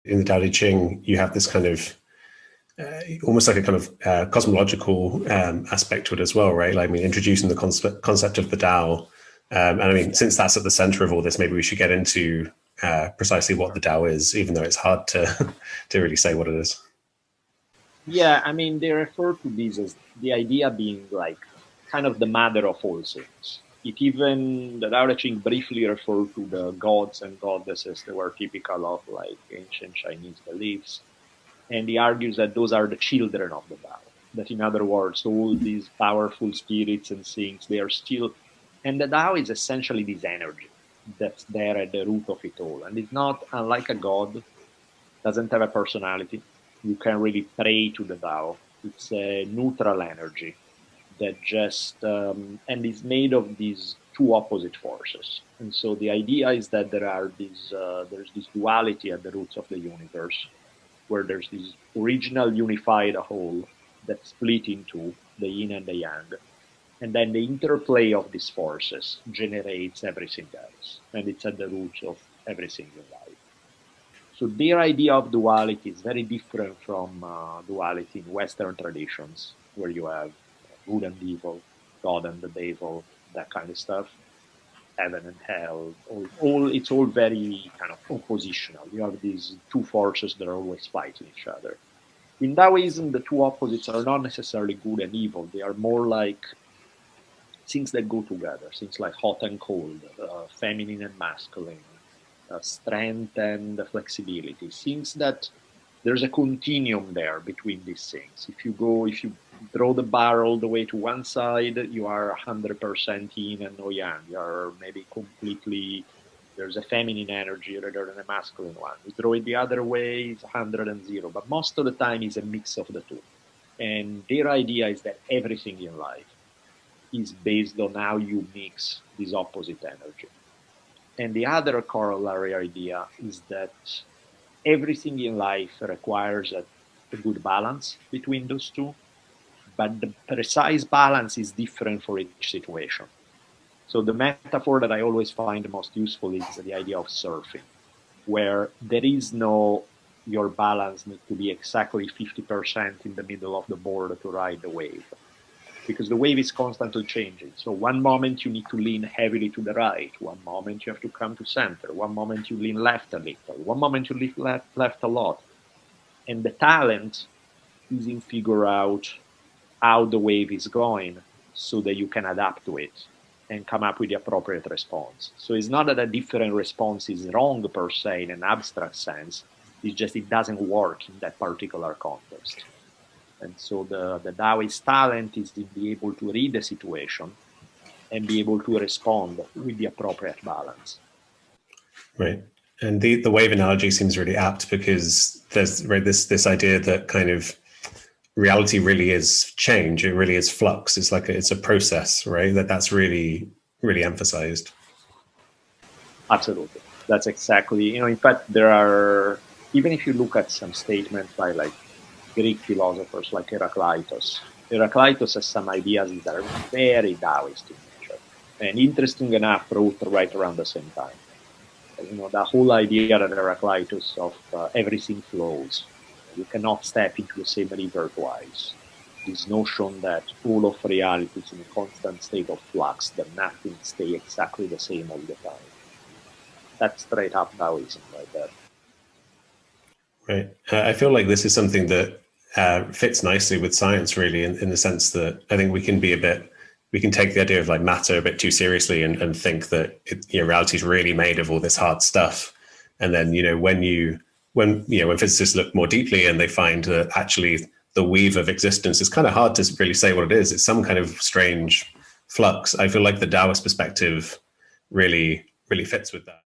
In the Tao Te Ching, you have this kind of almost like a kind of cosmological aspect to it as well, right? Like, I mean, introducing the concept of the Tao. And I mean, since that's at the center of all this, maybe we should get into precisely what the Tao is, even though it's hard to to really say what it is. Yeah, I mean, they refer to this as the idea being like kind of the mother of all things. It even, the Tao Te Ching briefly referred to the gods and goddesses that were typical of like ancient Chinese beliefs. And he argues that those are the children of the Tao. That, in other words, all these powerful spirits and things, they are still, and the Tao is essentially this energy that's there at the root of it all. And it's not, unlike a god, doesn't have a personality. You can really pray to the Tao. It's a neutral energy that just, and is made of these two opposite forces. And so the idea is that there's this duality at the roots of the universe, where there's this original unified whole that's split into the yin and the yang. And then the interplay of these forces generates everything else. And it's at the roots of everything in life. So their idea of duality is very different from duality in Western traditions, where you have good and evil, God and the devil, that kind of stuff, heaven and hell. It's all very kind of oppositional. You have these two forces that are always fighting each other. In Taoism, the two opposites are not necessarily good and evil. They are more like things that go together, things like hot and cold, feminine and masculine, strength and flexibility. Things that there's a continuum there between these things. If you throw the bar all the way to one side, you are 100% yin and no yang. You are maybe completely, there's a feminine energy rather than a masculine one. You throw it the other way, it's 100 and 0. But most of the time, it's a mix of the two. And their idea is that everything in life is based on how you mix this opposite energy. And the other corollary idea is that everything in life requires a good balance between those two, but the precise balance is different for each situation. So the metaphor that I always find the most useful is the idea of surfing, where there is no, your balance needs to be exactly 50% in the middle of the board to ride the wave, because the wave is constantly changing. So one moment you need to lean heavily to the right, one moment you have to come to center, one moment you lean left a little, one moment you lean left a lot. And the talent is in figure out how the wave is going so that you can adapt to it and come up with the appropriate response. So it's not that a different response is wrong per se in an abstract sense, it's just it doesn't work in that particular context. And so the Taoist talent is to be able to read the situation and be able to respond with the appropriate balance. Right. And the wave analogy seems really apt, because there's this idea that kind of reality really is change. It really is flux. It's like it's a process, right? That's really, really emphasized. Absolutely. That's exactly, in fact, there are, even if you look at some statements by like Greek philosophers like Heraclitus has some ideas that are very Taoist in nature. And interesting enough, wrote right around the same time. The whole idea that Heraclitus of everything flows. You cannot step into the same river twice. This notion that all of reality is in a constant state of flux, that nothing stays exactly the same all the time. That's straight up Taoism right there. Right. I feel like this is something that fits nicely with science, really, in the sense that I think we can take the idea of like matter a bit too seriously and think that reality is really made of all this hard stuff. And then, when physicists look more deeply and they find that actually the weave of existence is kind of hard to really say what it is. It's some kind of strange flux. I feel like the Taoist perspective really, really fits with that.